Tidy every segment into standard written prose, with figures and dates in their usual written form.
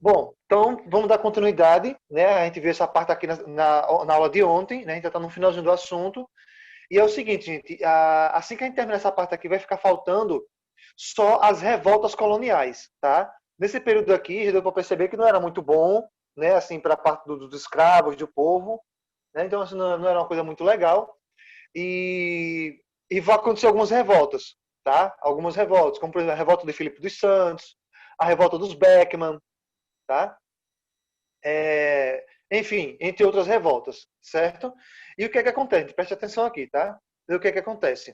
Bom, então vamos dar continuidade, né? A gente viu essa parte aqui na aula de ontem, né? A gente já está no finalzinho do assunto. E é o seguinte, gente, assim que a gente terminar essa parte aqui, vai ficar faltando só as revoltas coloniais, tá? Nesse período aqui, já deu para perceber que não era muito bom, né? Assim, para a parte dos escravos, do povo, né? Então, assim, não era uma coisa muito legal. E, e vai acontecer algumas revoltas, tá? Algumas revoltas, como por exemplo a revolta de Filipe dos Santos, a revolta dos Beckman, tá? Enfim, entre outras revoltas, certo? E o que é que acontece? Preste atenção aqui, tá? E o que é que acontece?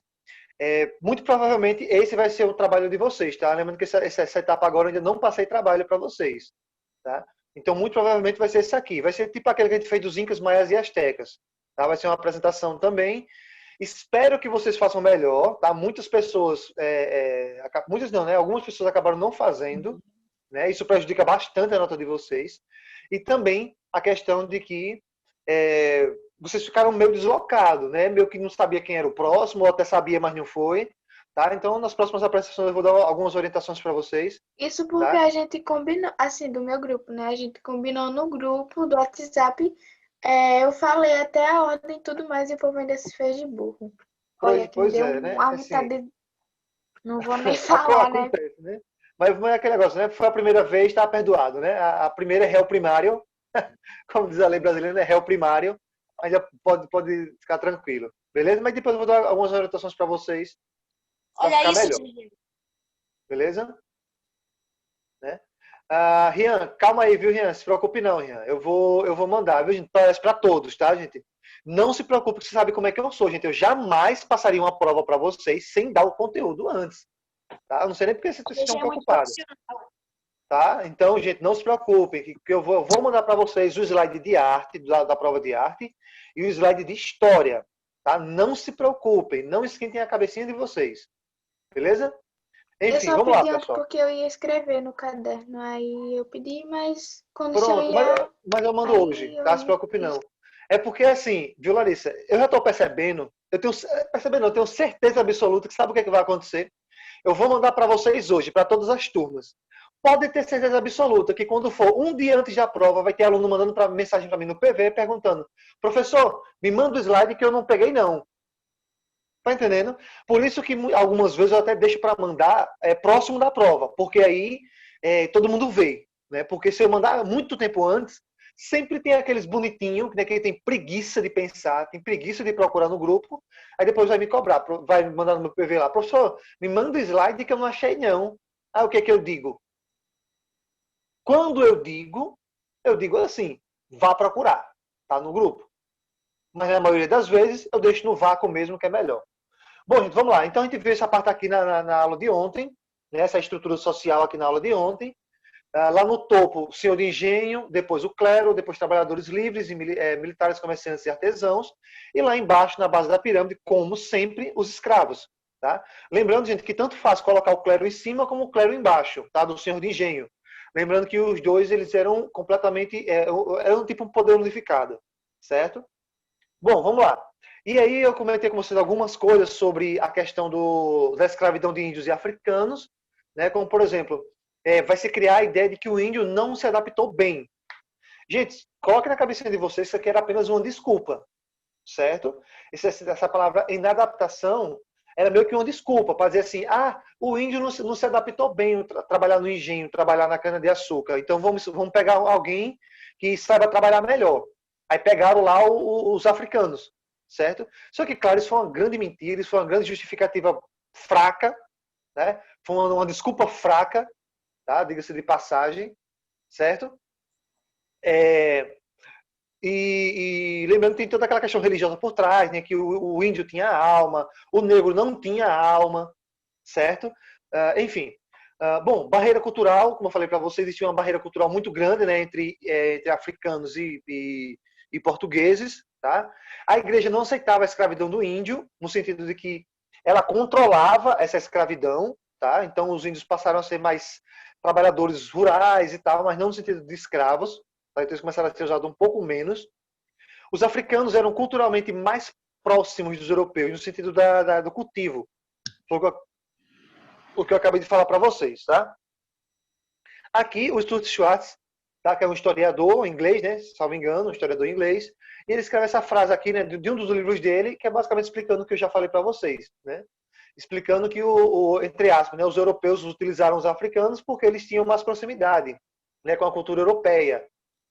Muito provavelmente esse vai ser o trabalho de vocês, tá? Lembrando que essa etapa agora eu ainda não passei trabalho para vocês, tá? Então, muito provavelmente vai ser esse aqui. Vai ser tipo aquele que a gente fez dos Incas, Maias e Astecas, tá? Vai ser uma apresentação também. Espero que vocês façam melhor, tá? Muitas pessoas, muitas não, né? Algumas pessoas acabaram não fazendo, né? Isso prejudica bastante a nota de vocês. E também a questão de que vocês ficaram meio deslocados, né? Meio que não sabia quem era o próximo, ou até sabia, mas não foi. Tá? Então, nas próximas apresentações eu vou dar algumas orientações para vocês. Isso porque Tá? a gente combinou, assim, do meu grupo, né? A gente combinou no grupo do WhatsApp. Eu falei até a ordem e tudo mais e o povo ainda se fez de burro. Olha, que me Pois deu é, né? uma Assim, vontade de... Não vou nem falar, né? acontece, né? Mas não é aquele negócio, né? Foi a primeira vez, está perdoado, né? A primeira é réu primário, como diz a lei brasileira, né? Réu primário, mas já pode ficar tranquilo, beleza? Mas depois eu vou dar algumas orientações para vocês para Olha ficar isso, melhor, Gigi. beleza? Né? Rian, calma aí, viu, Rian? Se preocupe não, Rian. Eu vou mandar, viu, gente? Parece para todos, tá, gente? Não se preocupe, que você sabe como é que eu sou, gente. Eu jamais passaria uma prova para vocês sem dar o conteúdo antes. Tá? Eu não sei nem porque vocês Gigi estão é muito preocupados. profissional. Tá? Então, gente, não se preocupem, que eu vou mandar para vocês o slide de arte, da prova de arte, e o slide de história. Tá? Não se preocupem, não esquentem a cabecinha de vocês. Beleza? Eu Enfim, só vamos lá, pedi ontem pessoal. porque eu ia escrever no caderno. Aí eu pedi, mas quando você Pronto, mas, olhar, mas eu mando aí hoje, eu tá? Se preocupe fiz. não. É porque assim, viu, Larissa? Eu já estou percebendo, eu tenho certeza absoluta que sabe o que, é que vai acontecer? Eu vou mandar para vocês hoje, para todas as turmas. Pode ter certeza absoluta que quando for um dia antes da prova, vai ter aluno mandando mensagem para mim no PV perguntando: professor, me manda o slide que eu não peguei não. Tá entendendo? Por isso que algumas vezes eu até deixo para mandar próximo da prova, porque aí todo mundo vê. Né? Porque se eu mandar muito tempo antes, sempre tem aqueles bonitinhos, né, que tem preguiça de pensar, tem preguiça de procurar no grupo, aí depois vai me cobrar, vai mandar no meu PV lá, professor, me manda o slide que eu não achei não. Aí o que é que eu digo? Quando eu digo assim, vá procurar, tá no grupo. Mas na maioria das vezes eu deixo no vácuo mesmo, que é melhor. Bom, gente, vamos lá. Então a gente viu essa parte aqui na aula de ontem, né? Essa estrutura social aqui na aula de ontem. Lá no topo, o senhor de engenho, depois o clero, depois trabalhadores livres, militares, comerciantes e artesãos. E lá embaixo, na base da pirâmide, como sempre, os escravos. Tá? Lembrando, gente, que tanto faz colocar o clero em cima como o clero embaixo, tá? Do senhor de engenho. Lembrando que os dois eles eram completamente, eram tipo um poder unificado, certo? Bom, vamos lá. E aí eu comentei com vocês algumas coisas sobre a questão da escravidão de índios e africanos, né? Como, por exemplo, vai se criar a ideia de que o índio não se adaptou bem. Gente, coloque na cabeça de vocês que isso aqui era apenas uma desculpa, certo? Essa palavra inadaptação era meio que uma desculpa para dizer assim, o índio não se adaptou bem a trabalhar no engenho, trabalhar na cana-de-açúcar, então vamos pegar alguém que saiba trabalhar melhor. Aí pegaram lá os africanos, certo? Só que, claro, isso foi uma grande mentira, isso foi uma grande justificativa fraca, né? Foi uma desculpa fraca, tá? Diga-se de passagem, certo? E lembrando que tem toda aquela questão religiosa por trás, né? Que o índio tinha alma, o negro não tinha alma, certo? Enfim. Bom, barreira cultural, como eu falei para vocês, existia uma barreira cultural muito grande, né, entre africanos e portugueses. Tá? A igreja não aceitava a escravidão do índio, no sentido de que ela controlava essa escravidão. Tá? Então, os índios passaram a ser mais trabalhadores rurais e tal, mas não no sentido de escravos. Tá? Então, eles começaram a ser usados um pouco menos. Os africanos eram culturalmente mais próximos dos europeus, no sentido do cultivo. Foi o que eu acabei de falar para vocês. Tá? Aqui, o Stuart Schwartz tá? Que é um historiador inglês, né? Salvo engano, um historiador inglês. E ele escreve essa frase aqui, né, de um dos livros dele, que é basicamente explicando o que eu já falei para vocês, né? Explicando que, entre aspas, né, os europeus utilizaram os africanos porque eles tinham mais proximidade, né, com a cultura europeia.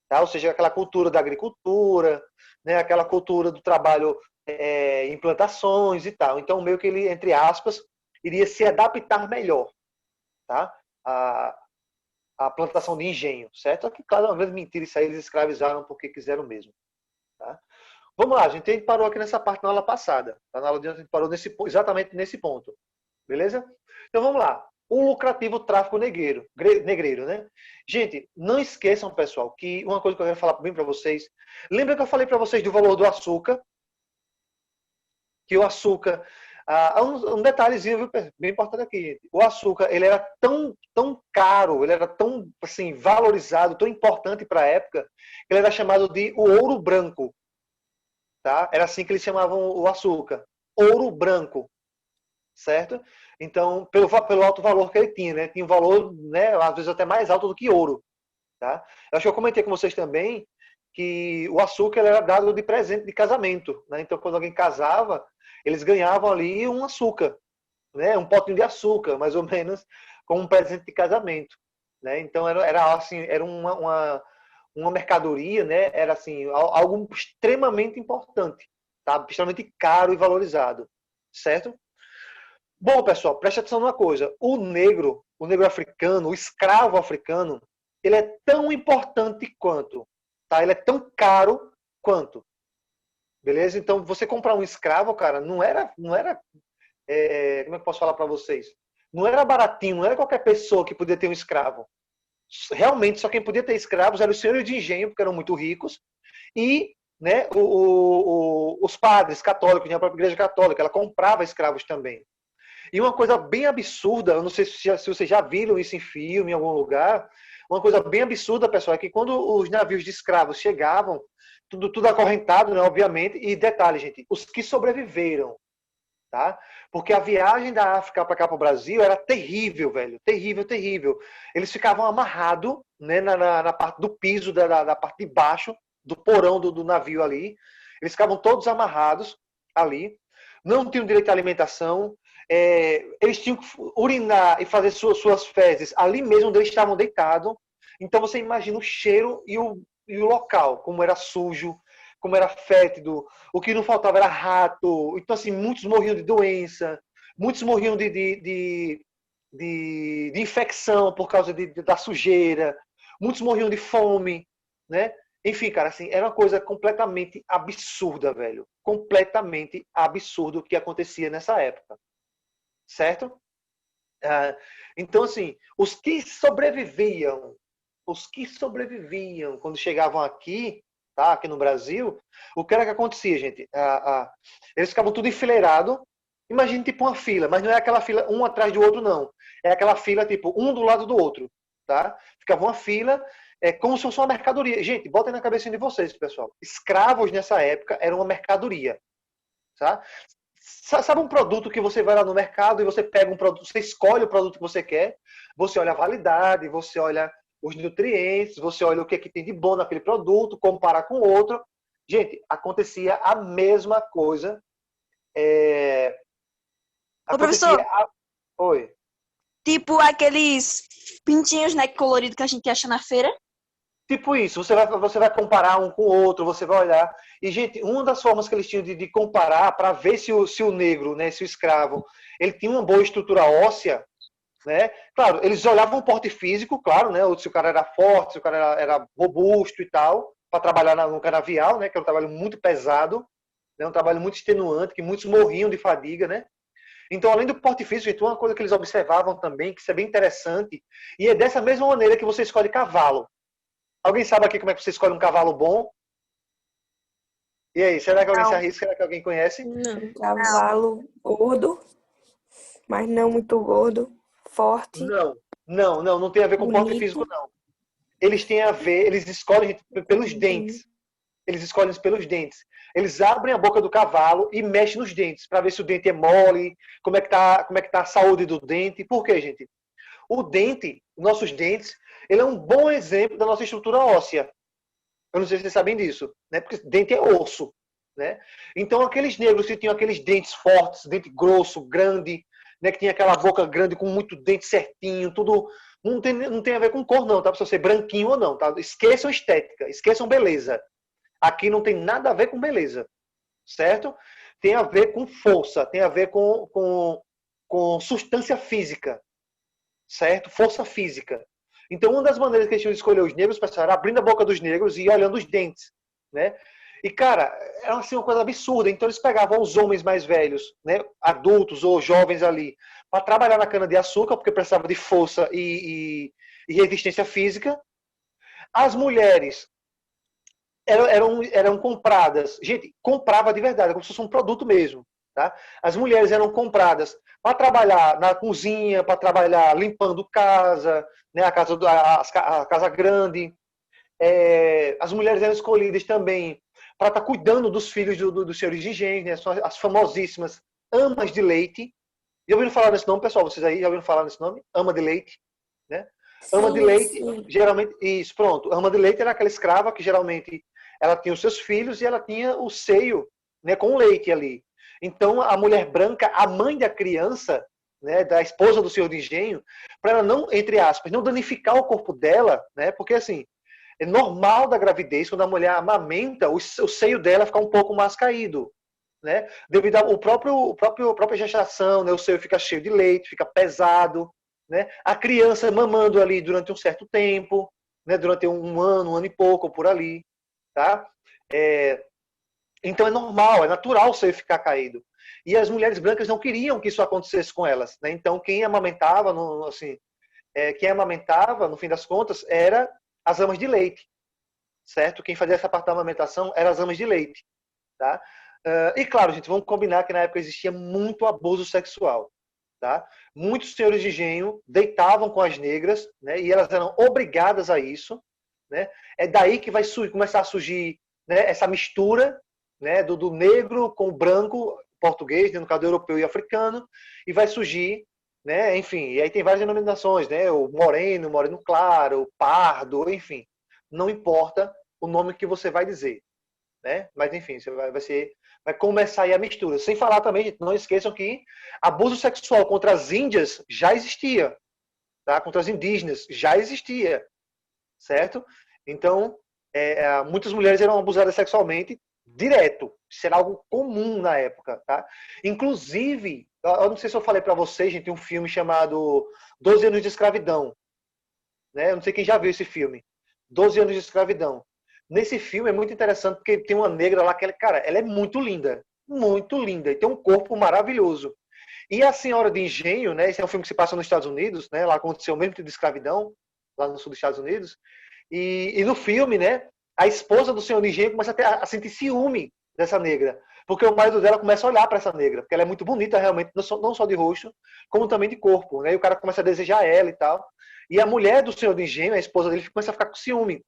Tá? Ou seja, aquela cultura da agricultura, né, aquela cultura do trabalho em plantações e tal. Então, meio que ele, entre aspas, iria se adaptar melhor, tá? A plantação de engenho, certo? Só que, claro, uma vez mentira, isso aí eles escravizaram porque quiseram mesmo. Tá? Vamos lá, gente. A gente parou aqui nessa parte na aula passada. Tá? Na aula de ontem a gente parou exatamente nesse ponto. Beleza? Então vamos lá. O lucrativo tráfico negreiro, né? Gente, não esqueçam, pessoal, que uma coisa que eu quero falar bem para vocês. Lembra que eu falei para vocês do valor do açúcar? Que o açúcar... um detalhezinho viu, bem importante aqui, gente. O açúcar, ele era tão caro, ele era tão assim, valorizado, tão importante para a época, que ele era chamado de o ouro branco. Tá? Era assim que eles chamavam o açúcar. Ouro branco. Certo? Então, pelo alto valor que ele tinha, né? Tinha um valor, né, às vezes até mais alto do que ouro. Tá? Eu acho que eu comentei com vocês também que o açúcar era dado de presente de casamento. Né? Então, quando alguém casava, eles ganhavam ali um açúcar, né? Um potinho de açúcar, mais ou menos, como um presente de casamento. Né? Então, era assim, era uma mercadoria, né? Era assim, algo extremamente importante, tá? Extremamente caro e valorizado. Certo? Bom, pessoal, preste atenção numa coisa. O negro africano, o escravo africano, ele é tão importante quanto, tá? Ele é tão caro quanto. Beleza? Então, você comprar um escravo, cara, não era como é que eu posso falar para vocês? Não era baratinho, não era qualquer pessoa que podia ter um escravo. Realmente, só quem podia ter escravos eram os senhores de engenho, porque eram muito ricos, e né, os padres católicos, a própria igreja católica, ela comprava escravos também. E uma coisa bem absurda, eu não sei se vocês já viram isso em filme, em algum lugar, uma coisa bem absurda, pessoal, é que quando os navios de escravos chegavam, tudo acorrentado, né, obviamente, e detalhe, gente, os que sobreviveram, tá? Porque a viagem da África para cá para o Brasil era terrível, velho, terrível, terrível. Eles ficavam amarrados, né, na parte do piso, da parte de baixo, do porão do navio ali, eles ficavam todos amarrados ali, não tinham direito à alimentação, eles tinham que urinar e fazer suas fezes ali mesmo onde eles estavam deitados. Então você imagina o cheiro e o local, como era sujo, como era fétido, o que não faltava era rato. Então, assim, muitos morriam de doença, muitos morriam de infecção por causa da sujeira, muitos morriam de fome, né? Enfim, cara, assim, era uma coisa completamente absurda, velho. Completamente absurdo o que acontecia nessa época. Certo? Então, assim, os que sobreviviam quando chegavam aqui, tá, aqui no Brasil, o que era que acontecia, gente? Eles ficavam tudo enfileirado. Imagine tipo uma fila, mas não é aquela fila um atrás do outro, não. É aquela fila, tipo, um do lado do outro, tá? Ficava uma fila, como se fosse uma mercadoria. Gente, botem na cabeça de vocês, pessoal. Escravos nessa época eram uma mercadoria, tá? Sabe um produto que você vai lá no mercado e você pega um produto, você escolhe o produto que você quer, você olha a validade, você olha os nutrientes, você olha o que, é que tem de bom naquele produto, compara com outro. Gente, acontecia a mesma coisa. Ô, professor, Oi. tipo aqueles pintinhos, né, colorido que a gente acha na feira? Tipo isso, você vai comparar um com o outro, você vai olhar. E, gente, uma das formas que eles tinham de comparar para ver se o negro, né, se o escravo, ele tinha uma boa estrutura óssea, né? Claro, eles olhavam o porte físico, claro, né? Se o cara era forte, se o cara era robusto e tal, para trabalhar no canavial, né? Que é um trabalho muito pesado, né? Um trabalho muito extenuante, que muitos morriam de fadiga, né? Então, além do porte físico, gente, uma coisa que eles observavam também, que isso é bem interessante, e é dessa mesma maneira que você escolhe cavalo. Alguém sabe aqui como é que você escolhe um cavalo bom? E aí, será que alguém se arrisca? Será que alguém conhece? Um cavalo gordo, mas não muito gordo, forte. Não tem a ver com bonito. porte físico, não. Eles têm a ver, eles escolhem pelos dentes. Eles escolhem pelos dentes. Eles abrem a boca do cavalo e mexem nos dentes para ver se o dente é mole, como é que tá a saúde do dente. Por quê, gente? O dente, nossos dentes, ele é um bom exemplo da nossa estrutura óssea. Eu não sei se vocês sabem disso, né? Porque dente é osso, né? Então, aqueles negros que tinham aqueles dentes fortes, dente grosso, grande, né? Que tinha aquela boca grande com muito dente certinho, tudo... Não tem a ver com cor, não, tá? Pra ser branquinho ou não, tá? Esqueçam estética, esqueçam beleza. Aqui não tem nada a ver com beleza, certo? Tem a ver com força, tem a ver com substância física, certo? Força física. Então, uma das maneiras que eles tinham de escolher os negros, pessoal, era abrindo a boca dos negros e olhando os dentes, né? E, cara, era assim, uma coisa absurda. Então, eles pegavam os homens mais velhos, né, adultos ou jovens ali, para trabalhar na cana-de-açúcar, porque precisava de força e resistência física. As mulheres eram compradas. Gente, comprava de verdade, como se fosse um produto mesmo. Tá? As mulheres eram compradas para trabalhar na cozinha, para trabalhar limpando casa, né, a casa grande. As mulheres eram escolhidas também para estar cuidando dos filhos dos senhores de engenho, né, são as famosíssimas amas de leite. Já ouviram falar nesse nome, pessoal? Vocês aí já ouviram falar nesse nome? Ama de leite, né? Ama de Sim, leite, sim. geralmente, isso, pronto. Ama de leite era aquela escrava que geralmente ela tinha os seus filhos e ela tinha o seio, né, com leite ali. Então, a mulher branca, a mãe da criança, né, da esposa do senhor de engenho, para ela não, entre aspas, não danificar o corpo dela, né, porque assim, é normal da gravidez, quando a mulher amamenta, o seio dela fica um pouco mais caído, né, devido ao a própria gestação, né, o seio fica cheio de leite, fica pesado, né, a criança mamando ali durante um certo tempo, né, durante um ano e pouco, por ali, tá? Então é normal, é natural o seio ficar caído. E as mulheres brancas não queriam que isso acontecesse com elas, né? Então quem amamentava, quem amamentava, no fim das contas, era as amas de leite, certo? Quem fazia essa parte da amamentação eram as amas de leite, tá? E claro, gente, vamos combinar que na época existia muito abuso sexual, tá? Muitos senhores de engenho deitavam com as negras, né? E elas eram obrigadas a isso, né? É daí que vai começar a surgir, né, essa mistura, né, do negro com o branco português, no caso europeu e africano, e vai surgir, né, enfim, e aí tem várias denominações, né, o moreno claro, o pardo, enfim, não importa o nome que você vai dizer, né, mas enfim, você vai começar aí a mistura. Sem falar também, gente, não esqueçam que abuso sexual contra as índias já existia, tá? Contra as indígenas já existia, certo? Então, muitas mulheres eram abusadas sexualmente direto. Isso era algo comum na época, tá? Inclusive, eu não sei se eu falei para vocês, gente, tem um filme chamado 12 anos de escravidão, né? Eu não sei quem já viu esse filme. 12 anos de escravidão. Nesse filme é muito interessante porque tem uma negra lá que, cara, ela é muito linda, e tem um corpo maravilhoso. E a Senhora de Engenho, né? Esse é um filme que se passa nos Estados Unidos, né? Lá aconteceu o mesmo tipo de escravidão, lá no sul dos Estados Unidos. E no filme, né? A esposa do Senhor de Engenho começa a sentir ciúme dessa negra. Porque o marido dela começa a olhar para essa negra, porque ela é muito bonita realmente, não só de rosto, como também de corpo, né? E o cara começa a desejar ela e tal. E a mulher do Senhor de Engenho, a esposa dele, começa a ficar com ciúme.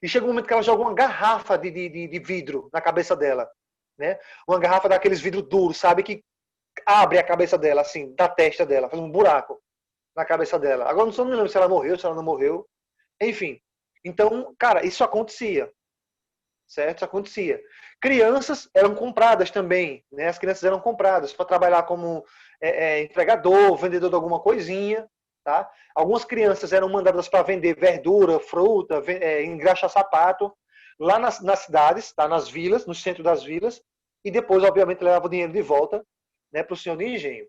E chega um momento que ela joga uma garrafa de vidro na cabeça dela, né? Uma garrafa daqueles vidros duros, sabe? Que abre a cabeça dela, assim, da testa dela, faz um buraco na cabeça dela. Agora não me lembro se ela morreu, se ela não morreu. Enfim. Então, cara, isso acontecia. Certo? Isso acontecia. Crianças eram compradas também, né? As crianças eram compradas para trabalhar como entregador, vendedor de alguma coisinha, tá? Algumas crianças eram mandadas para vender verdura, fruta, engraxar sapato, lá nas cidades, tá? Nas vilas, no centro das vilas, e depois, obviamente, levava o dinheiro de volta, né, para o senhor de engenho.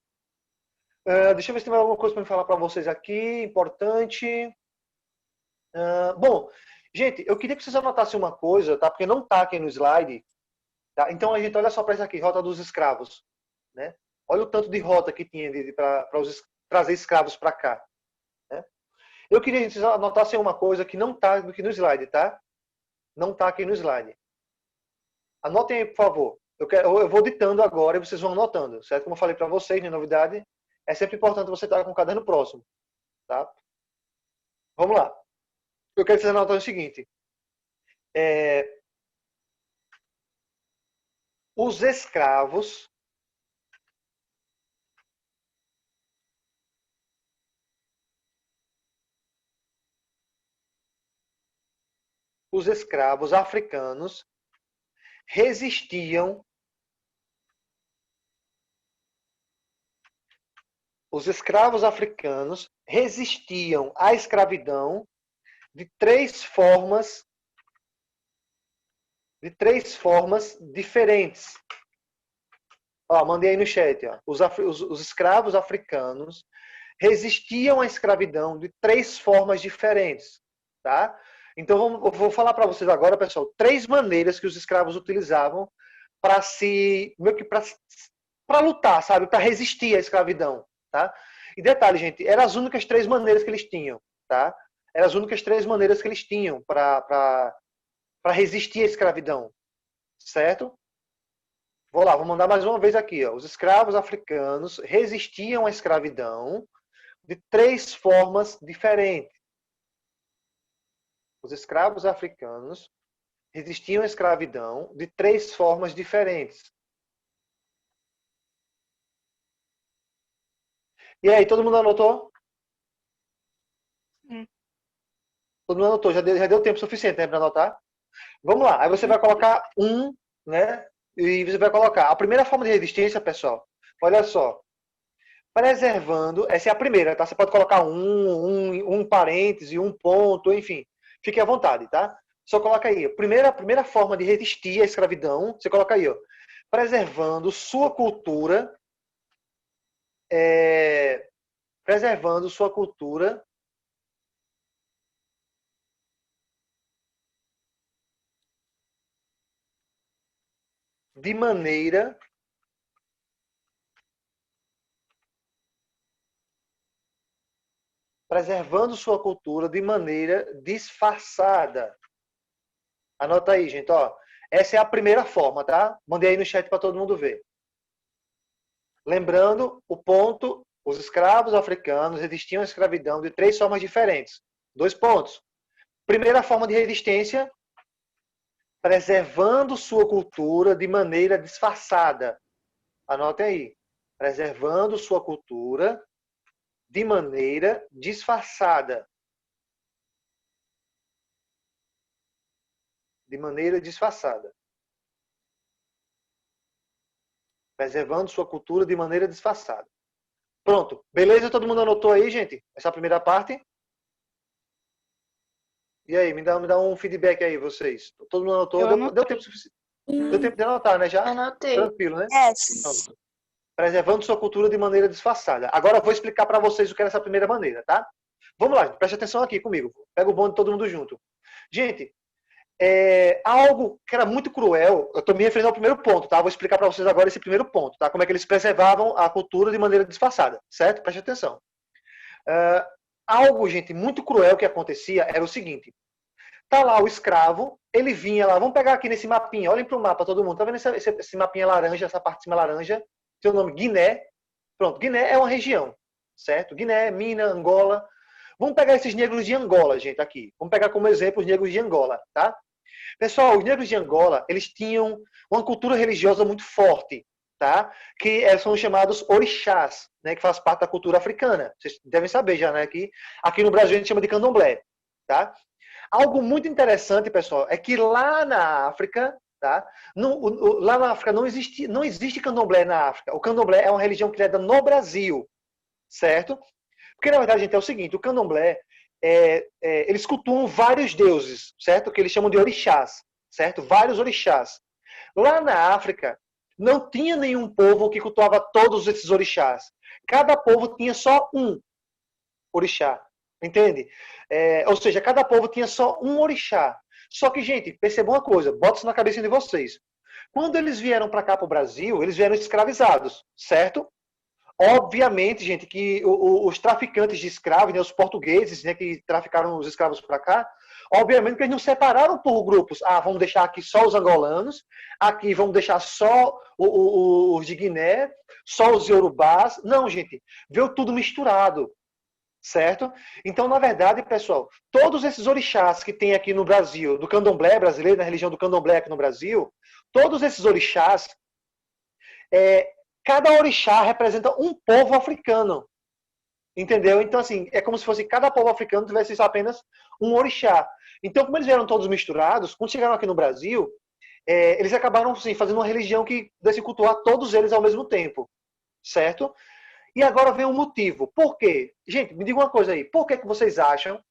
Deixa eu ver se tem mais alguma coisa para me falar para vocês aqui, importante. Bom, gente, eu queria que vocês anotassem uma coisa, tá? Porque não está aqui no slide, tá? Então a gente olha só para isso aqui, rota dos escravos, né? Olha o tanto de rota que tinha para trazer escravos para cá, né? Eu queria que vocês anotassem uma coisa que não está aqui no slide, tá? Não está aqui no slide. Anotem aí, por favor. Eu vou ditando agora e vocês vão anotando, certo? Como eu falei para vocês, não é novidade, é sempre importante você estar com o caderno próximo, tá? Vamos lá. Eu quero que vocês anotem o seguinte. Os escravos os escravos africanos resistiam à escravidão de três formas diferentes. Ó, mandei aí no chat. Ó. Os escravos africanos resistiam à escravidão de três formas diferentes. Tá? Então, eu vou falar para vocês agora, pessoal, três maneiras que os escravos utilizavam para lutar, sabe? Para resistir à escravidão. Tá? E detalhe, gente, eram as únicas três maneiras que eles tinham. Tá? Eram as únicas três maneiras que eles tinham para resistir à escravidão. Certo? Vou lá, vou mandar mais uma vez aqui. Ó. Os escravos africanos resistiam à escravidão de três formas diferentes. Os escravos africanos resistiam à escravidão de três formas diferentes. E aí, todo mundo anotou? Todo mundo anotou? Já deu tempo suficiente, né, para anotar? Vamos lá. Aí você vai colocar né? E você vai colocar. A primeira forma de resistência, pessoal, olha só. Preservando, essa é a primeira, tá? Você pode colocar um parêntese, um ponto, enfim. Fique à vontade, tá? Só coloca aí. A primeira forma de resistir à escravidão, você coloca aí, ó. Preservando sua cultura. Preservando sua cultura. De maneira disfarçada. Anota aí, gente, ó. Essa é a primeira forma, tá? Mandei aí no chat para todo mundo ver. Lembrando o ponto, os escravos africanos resistiam à escravidão de três formas diferentes. 2 pontos. Primeira forma de resistência, preservando sua cultura de maneira disfarçada. Anotem aí. Preservando sua cultura de maneira disfarçada. De maneira disfarçada. Preservando sua cultura de maneira disfarçada. Pronto. Beleza? Todo mundo anotou aí, gente? Essa primeira parte? E aí, me dá um feedback aí, vocês. Todo mundo anotou? Deu tempo suficiente. Deu tempo de anotar, né? Já? Anotei. Tranquilo, né? Yes. Pronto. Preservando sua cultura de maneira disfarçada. Agora eu vou explicar para vocês o que é essa primeira maneira, tá? Vamos lá, preste atenção aqui comigo. Pega o bonde todo mundo junto. Gente, algo que era muito cruel, eu estou me referindo ao primeiro ponto, tá? Vou explicar para vocês agora esse primeiro ponto, tá? Como é que eles preservavam a cultura de maneira disfarçada, certo? Preste atenção. Algo, gente, muito cruel que acontecia era o seguinte. Tá lá o escravo, ele vinha lá, vamos pegar aqui nesse mapinha, olhem para o mapa todo mundo, tá vendo esse mapinha laranja, essa parte de cima laranja? Tem o nome Guiné. Pronto, Guiné é uma região, certo? Guiné, Minas, Angola. Vamos pegar esses negros de Angola, gente, aqui. Vamos pegar como exemplo os negros de Angola, tá? Pessoal, os negros de Angola, eles tinham uma cultura religiosa muito forte, tá? Que são chamados orixás, né? Que faz parte da cultura africana. Vocês devem saber já, né? Que aqui no Brasil a gente chama de candomblé, tá? Algo muito interessante, pessoal, é que lá na África, tá? Lá na África não existe candomblé na África. O candomblé é uma religião criada no Brasil, certo? Porque, na verdade, gente, é o seguinte, o candomblé, eles cultuam vários deuses, certo? Que eles chamam de orixás, certo? Vários orixás. Lá na África, não tinha nenhum povo que cultuava todos esses orixás. Cada povo tinha só um orixá, entende? Ou seja, cada povo tinha só um orixá. Só que, gente, percebam uma coisa, bota isso na cabeça de vocês. Quando eles vieram para cá, para o Brasil, eles vieram escravizados, certo? Obviamente, gente, que os traficantes de escravos, né, os portugueses, né, que traficaram os escravos para cá, obviamente que eles não separaram por grupos. Ah, vamos deixar aqui só os angolanos, aqui vamos deixar só os de Guiné, só os iorubás. Não, gente, veio tudo misturado. Certo? Então, na verdade, pessoal, todos esses orixás que tem aqui no Brasil, do candomblé brasileiro, na religião do candomblé aqui no Brasil, todos esses orixás, cada orixá representa um povo africano. Entendeu? Então, assim, é como se fosse cada povo africano tivesse só apenas um orixá. Então, como eles vieram todos misturados, quando chegaram aqui no Brasil, eles acabaram assim, fazendo uma religião que desse cultuar todos eles ao mesmo tempo, certo? E agora vem um motivo. Por quê? Gente, me diga uma coisa aí. Por que vocês acham?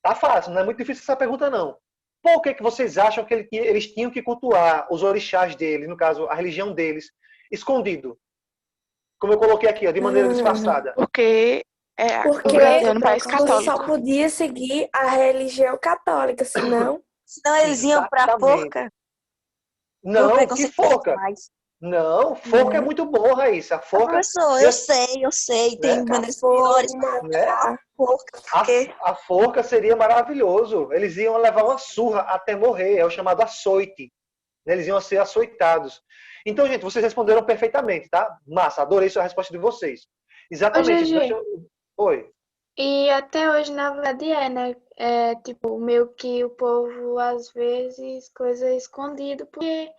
Tá fácil, não é muito difícil essa pergunta, não. Por que vocês acham que eles tinham que cultuar os orixás deles, no caso, a religião deles, escondido? Como eu coloquei aqui, ó, de maneira disfarçada. Porque Porque o Brasil é um país você católico. só podia seguir a religião católica, senão Senão eles iam pra Exatamente. forca. Não, que preconceito forca? demais. Não, forca é Não. muito bom, Raíssa. A forca, Professor, eu sei, tem né? maneiras piores. Né? Forca, porque A forca seria maravilhoso. Eles iam levar uma surra até morrer. É o chamado açoite. Né? Eles iam ser açoitados. Então, gente, vocês responderam perfeitamente, tá? Massa, adorei a resposta de vocês. Exatamente. Gigi. Oi. E até hoje, na verdade, né? É tipo, meio que o povo, às vezes, coisa escondido, porque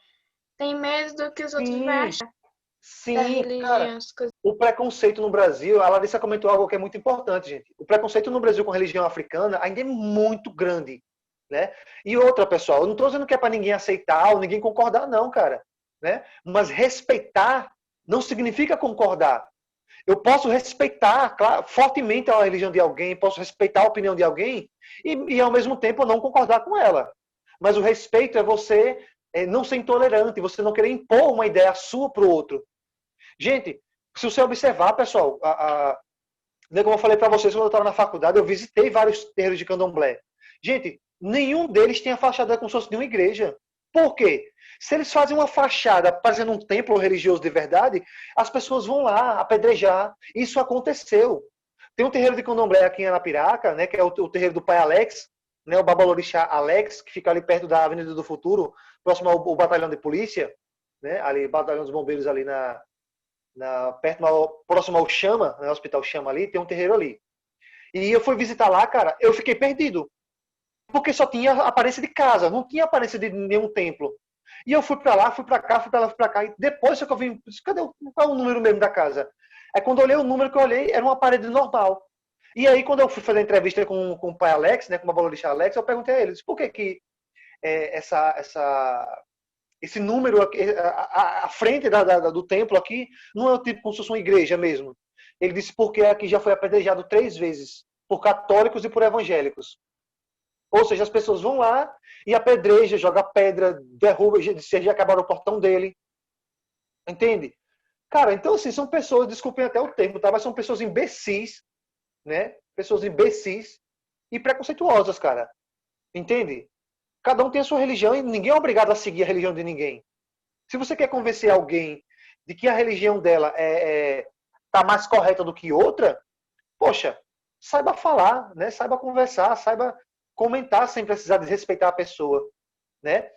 tem medo do que os outros vão achar da Sim, cara. religião, as coisas. O preconceito no Brasil, a Larissa comentou algo que é muito importante, gente. O preconceito no Brasil com a religião africana ainda é muito grande, né? E outra, pessoal, eu não estou dizendo que é para ninguém aceitar ou ninguém concordar, não, cara. Né? Mas respeitar não significa concordar. Eu posso respeitar, claro, fortemente a religião de alguém, posso respeitar a opinião de alguém e ao mesmo tempo não concordar com ela. Mas o respeito é você não ser intolerante, você não querer impor uma ideia sua para o outro. Gente, se você observar, pessoal, como eu falei para vocês quando eu estava na faculdade, eu visitei vários terreiros de candomblé. Gente, nenhum deles tem a fachada como se fosse de uma igreja. Por quê? Se eles fazem uma fachada parecendo um templo religioso de verdade, as pessoas vão lá apedrejar. Isso aconteceu. Tem um terreiro de candomblé aqui em Arapiraca, né, que é o terreiro do Pai Alex, né, o Babalorixá Alex, que fica ali perto da Avenida do Futuro, próximo ao batalhão de polícia, né, ali, batalhão dos bombeiros ali próximo ao Chama, né, Hospital Chama ali, tem um terreiro ali. E eu fui visitar lá, cara, eu fiquei perdido. Porque só tinha aparência de casa, não tinha aparência de nenhum templo. E eu fui para lá, fui para cá, fui para lá, fui para cá. E depois que eu vim, qual é o número mesmo da casa? É quando eu olhei o número que eu olhei, era uma parede normal. E aí, quando eu fui fazer a entrevista com o pai Alex, né, com o babalorixá Alex, eu perguntei a eles, por que esse número aqui, a frente do templo aqui não é o tipo como se fosse uma igreja mesmo. Ele disse porque aqui já foi apedrejado 3 vezes, por católicos e por evangélicos. Ou seja, as pessoas vão lá e apedreja, joga pedra, derruba, já acabaram o portão dele. Entende? Cara, então assim, são pessoas, desculpem até o termo, tá? Mas são pessoas imbecis, né? Pessoas imbecis e preconceituosas, cara. Entende? Cada um tem a sua religião e ninguém é obrigado a seguir a religião de ninguém. Se você quer convencer alguém de que a religião dela tá mais correta do que outra, poxa, saiba falar, né? Saiba conversar, saiba comentar sem precisar desrespeitar a pessoa, né?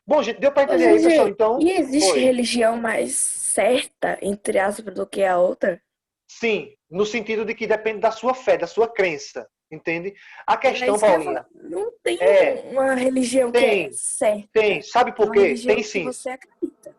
Bom, gente, deu para entender aí, pessoal? Então, e existe oi. religião mais certa, entre aspas, do que a outra? Sim, no sentido de que depende da sua fé, da sua crença, entende? A questão, Isso que eu ia Paulinha, falar. Não tem uma religião que é tem, certa. tem. Sabe É por uma quê? religião Tem que sim. você acredita.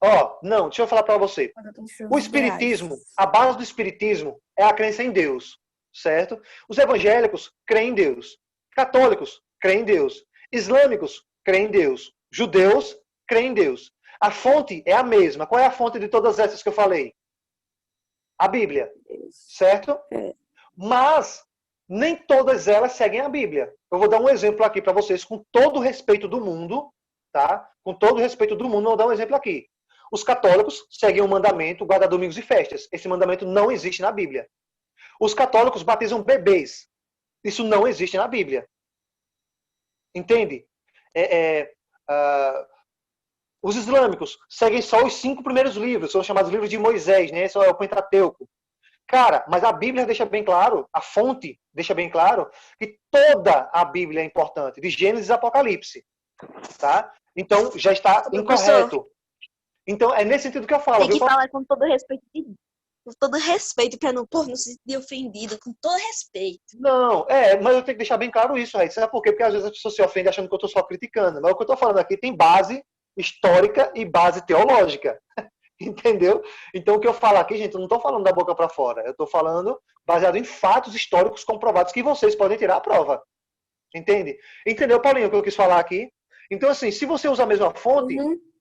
Ó, não, deixa eu falar para você. Quando tem seus O espiritismo, ideais. a base do espiritismo é a crença em Deus, certo? Os evangélicos creem em Deus. Católicos creem em Deus. Islâmicos creem em Deus. Judeus creem em Deus. A fonte é a mesma. Qual é a fonte de todas essas que eu falei? A Bíblia, certo? É. Mas nem todas elas seguem a Bíblia. Eu vou dar um exemplo aqui para vocês, com todo o respeito do mundo, tá? Com todo o respeito do mundo, eu vou dar um exemplo aqui. Os católicos seguem o mandamento guardar domingos e festas. Esse mandamento não existe na Bíblia. Os católicos batizam bebês. Isso não existe na Bíblia. Entende? Os islâmicos seguem só os 5 primeiros livros, são chamados livros de Moisés, né? Esse é o Pentateuco. Cara, mas a Bíblia deixa bem claro, a fonte deixa bem claro, que toda a Bíblia é importante, de Gênesis a Apocalipse. Tá? Então, já está incorreto. Então, é nesse sentido que eu falo. Tem que viu? falar com todo respeito, para o povo não se sentir ofendido, com todo respeito. Não, mas eu tenho que deixar bem claro isso, Raíssa. Sabe por quê? Porque às vezes as pessoas se ofendem achando que eu estou só criticando. Mas o que eu estou falando aqui tem base histórica e base teológica. Entendeu? Então, o que eu falo aqui, gente, eu não estou falando da boca para fora. Eu estou falando baseado em fatos históricos comprovados que vocês podem tirar a prova. Entende? Entendeu, Paulinho, o que eu quis falar aqui? Então, assim, se você usa a mesma fonte,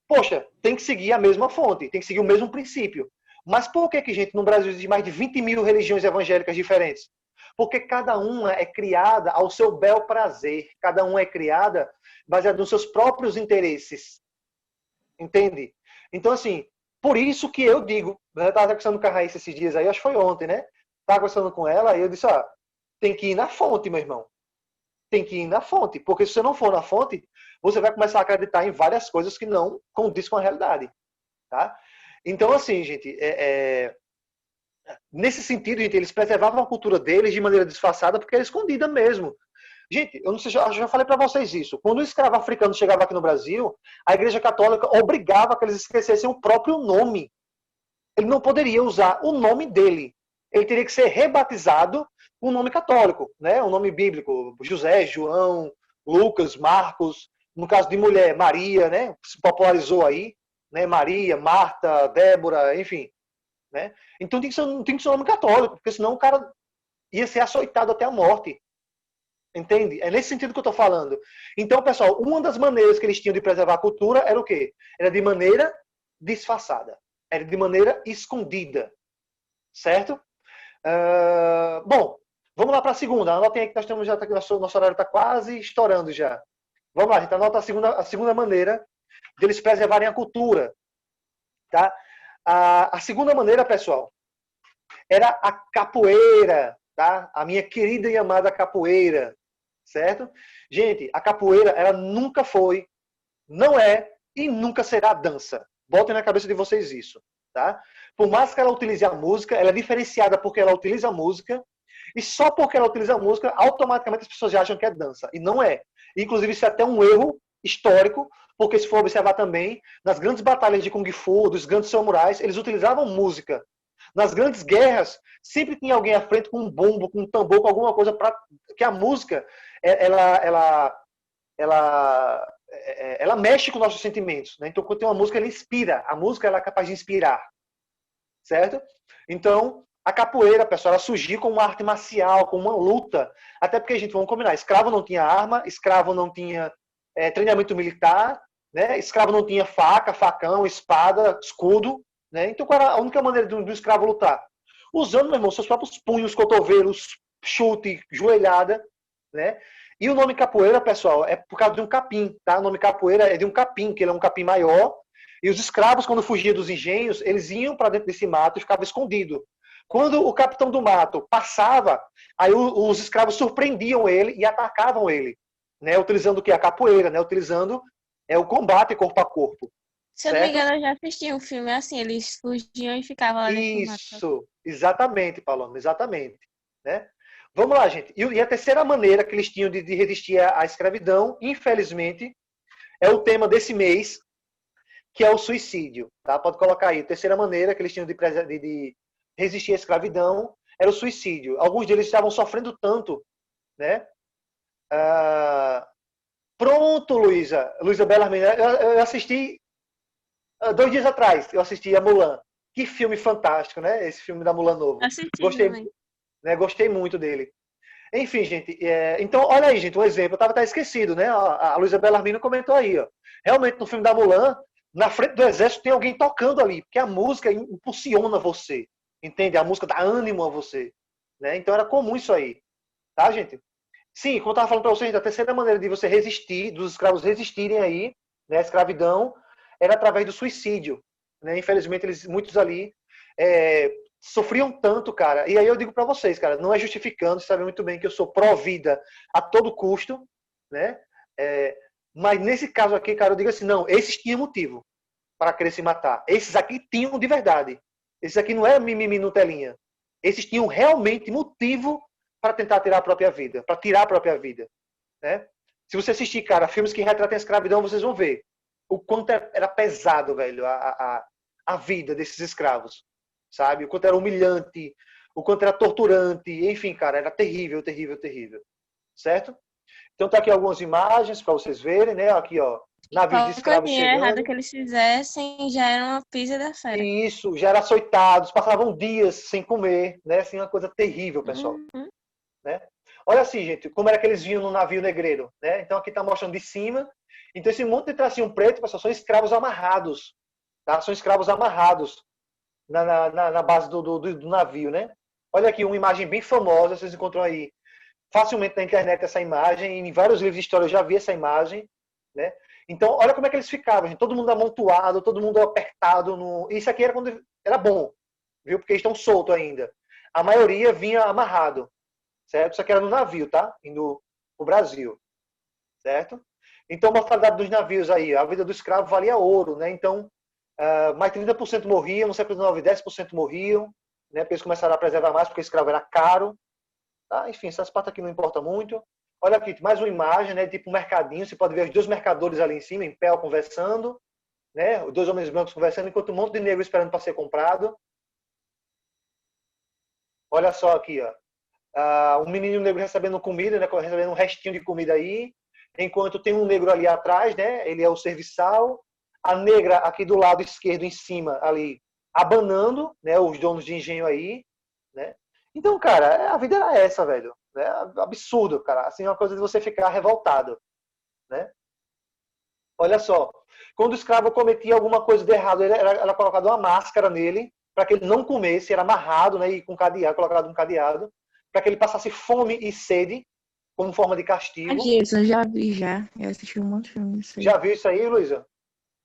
poxa, tem que seguir a mesma fonte, tem que seguir o mesmo princípio. Mas por que, gente, no Brasil existe mais de 20 mil religiões evangélicas diferentes? Porque cada uma é criada ao seu bel prazer. Cada uma é criada baseada nos seus próprios interesses. Entende? Então, assim, por isso que eu digo, eu estava conversando com a Raíssa esses dias aí, acho que foi ontem, né? Estava conversando com ela e eu disse, tem que ir na fonte, meu irmão. Tem que ir na fonte. Porque se você não for na fonte, você vai começar a acreditar em várias coisas que não condiz com a realidade. Tá? Então, assim, gente, nesse sentido, gente, eles preservavam a cultura deles de maneira disfarçada porque era escondida mesmo. Gente, eu não sei, eu já falei para vocês isso. Quando o escravo africano chegava aqui no Brasil, a Igreja Católica obrigava que eles esquecessem o próprio nome. Ele não poderia usar o nome dele. Ele teria que ser rebatizado com o nome católico, né? O nome bíblico, José, João, Lucas, Marcos. No caso de mulher, Maria, né? Se popularizou aí, né? Maria, Marta, Débora, enfim, né? Então tem que ser um nome católico, porque senão o cara ia ser açoitado até a morte. Entende? É nesse sentido que eu estou falando. Então, pessoal, uma das maneiras que eles tinham de preservar a cultura era o quê? Era de maneira disfarçada. Era de maneira escondida. Certo? Bom, vamos lá para a segunda. Anotem aí que nós temos já, nosso horário está quase estourando já. Vamos lá, a gente anota a segunda maneira de eles preservarem a cultura. Tá? A segunda maneira, pessoal, era a capoeira. Tá? A minha querida e amada capoeira. Certo? Gente, a capoeira, ela nunca foi, não é e nunca será dança. Botem na cabeça de vocês isso. Tá? Por mais que ela utilize a música, ela é diferenciada porque ela utiliza a música, e só porque ela utiliza a música, automaticamente as pessoas já acham que é dança. E não é. Inclusive, isso é até um erro histórico, porque se for observar também, nas grandes batalhas de Kung Fu, dos grandes samurais, eles utilizavam música. Nas grandes guerras, sempre tinha alguém à frente com um bombo, com um tambor, com alguma coisa, para que a música, ela mexe com nossos sentimentos. Né? Então, quando tem uma música, ela inspira. A música ela é capaz de inspirar. Certo? Então, a capoeira, pessoal, ela surgiu como uma arte marcial, como uma luta. Até porque, gente, vamos combinar, escravo não tinha arma, escravo não tinha treinamento militar, né? Escravo não tinha faca, facão, espada, escudo. Né? Então, qual era a única maneira do escravo lutar? Usando, meu irmão, seus próprios punhos, cotovelos, chute, joelhada. Né? E o nome capoeira, pessoal, é por causa de um capim. Tá? O nome capoeira é de um capim, que ele é um capim maior. E os escravos, quando fugiam dos engenhos, eles iam para dentro desse mato e ficavam escondidos. Quando o capitão do mato passava, aí os escravos surpreendiam ele e atacavam ele. Né? Utilizando o que? A capoeira, né? Utilizando o combate corpo a corpo. Se eu não me engano, eu já assisti um filme assim, eles fugiam e ficavam lá dentro do mato. Isso, exatamente, Paloma, exatamente. Né? Vamos lá, gente. E a terceira maneira que eles tinham de resistir à escravidão, infelizmente, é o tema desse mês, que é o suicídio. Tá? Pode colocar aí. A terceira maneira que eles tinham de resistir à escravidão era o suicídio. Alguns deles estavam sofrendo tanto. Né? Pronto, Luísa Bellarmine. Eu assisti 2 dias atrás. Eu assisti a Mulan. Que filme fantástico, né? Esse filme da Mulan novo. Gostei muito dele. Enfim, gente. Então, olha aí, gente, um exemplo. Eu estava até esquecido, né? A Luísa Bellarmine comentou aí. Ó. Realmente, no filme da Mulan, na frente do exército tem alguém tocando ali, porque a música impulsiona você, entende? A música dá ânimo a você, né? Então era comum isso aí, tá, gente? Sim, como eu estava falando para vocês, a terceira maneira de você resistir, dos escravos resistirem aí, né, a escravidão, era através do suicídio, né? Infelizmente, muitos ali sofriam tanto, cara. E aí eu digo para vocês, cara, não é justificando, sabem muito bem que eu sou pró-vida a todo custo, né? Mas nesse caso aqui, cara, eu digo assim, não, esses tinham motivo para querer se matar. Esses aqui tinham de verdade. Esses aqui não é mimimi Nutelinha. Esses tinham realmente motivo para tentar tirar a própria vida, para tirar a própria vida. Né? Se você assistir, cara, filmes que retratam a escravidão, vocês vão ver o quanto era pesado, velho, a vida desses escravos. Sabe? O quanto era humilhante, o quanto era torturante. Enfim, cara, era terrível, terrível, terrível. Certo? Então tá aqui algumas imagens para vocês verem, né? Aqui, ó, navio de escravos chegando. Errado que eles fizessem já era uma pisa da fera. Isso, já era açoitados, passavam dias sem comer, né? Assim, uma coisa terrível, pessoal. Né? Olha assim, gente, como era que eles vinham no navio negreiro, né? Então aqui está mostrando de cima. Então esse monte de tracinho preto, pessoal, são escravos amarrados, tá? São escravos amarrados na base do navio, né? Olha aqui uma imagem bem famosa, vocês encontram aí facilmente na internet essa imagem, em vários livros de história eu já vi essa imagem, né? Então, olha como é que eles ficavam, gente. Todo mundo amontoado, todo mundo apertado. Isso aqui era quando era bom, viu? Porque eles estão soltos ainda. A maioria vinha amarrado, certo? Isso aqui era no navio, tá? Indo pro Brasil, certo? Então, a mortalidade dos navios aí, a vida do escravo valia ouro, né? Então, mais 30% morriam, no século XIX, 10% morriam, né? Porque eles começaram a preservar mais, porque o escravo era caro. Tá? Enfim, essas partes aqui não importam muito. Olha aqui, mais uma imagem, né? Tipo um mercadinho. Você pode ver os dois mercadores ali em cima, em pé, conversando, né? Os dois homens brancos conversando, enquanto um monte de negro esperando para ser comprado. Olha só aqui, ó. Um menino negro recebendo comida, né? Recebendo um restinho de comida aí, enquanto tem um negro ali atrás, né? Ele é o serviçal. A negra aqui do lado esquerdo, em cima, ali, abanando, né? Os donos de engenho aí, né? Então, cara, a vida era essa, velho. É absurdo, cara. Assim, é uma coisa de você ficar revoltado, né? Olha só. Quando o escravo cometia alguma coisa de errado, era colocado uma máscara nele, para que ele não comesse, era amarrado, né? E com cadeado, colocado um cadeado, para que ele passasse fome e sede, como forma de castigo. Eu já vi, já. Eu assisti um monte de filme disso aí. Já viu isso aí, Luísa?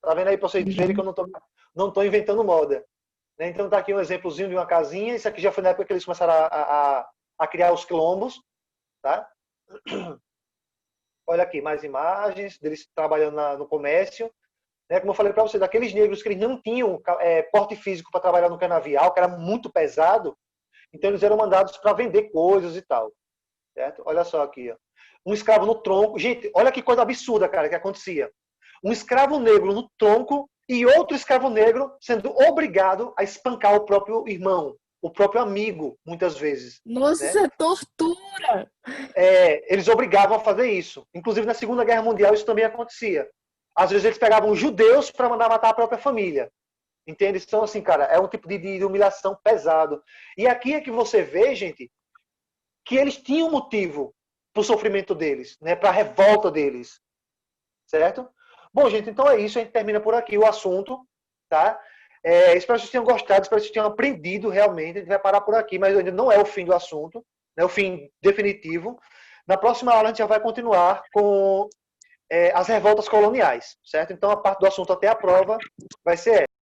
Tá vendo aí para vocês verem que eu não tô inventando moda. Então tá aqui um exemplozinho de uma casinha. Isso aqui já foi na época que eles começaram a criar os quilombos, tá? Olha aqui, mais imagens deles trabalhando no comércio. Né? Como eu falei para vocês, daqueles negros que eles não tinham porte físico para trabalhar no canavial, que era muito pesado, então eles eram mandados para vender coisas e tal. Certo? Olha só aqui, ó. Um escravo no tronco. Gente, olha que coisa absurda, cara, que acontecia. Um escravo negro no tronco e outro escravo negro sendo obrigado a espancar o próprio irmão, o próprio amigo, muitas vezes. Nossa, né? isso é tortura! Eles obrigavam a fazer isso. Inclusive, na Segunda Guerra Mundial, isso também acontecia. Às vezes, eles pegavam judeus para mandar matar a própria família. Entende? Então, assim, cara, é um tipo de humilhação pesado. E aqui é que você vê, gente, que eles tinham motivo para o sofrimento deles, né? Para a revolta deles. Certo? Bom, gente, então é isso. A gente termina por aqui o assunto. Tá? Espero que vocês tenham gostado, espero que vocês tenham aprendido realmente. A gente vai parar por aqui, mas ainda não é o fim do assunto. Né? O fim definitivo. Na próxima aula, a gente já vai continuar com as revoltas coloniais. Certo? Então, a parte do assunto até a prova vai ser essa.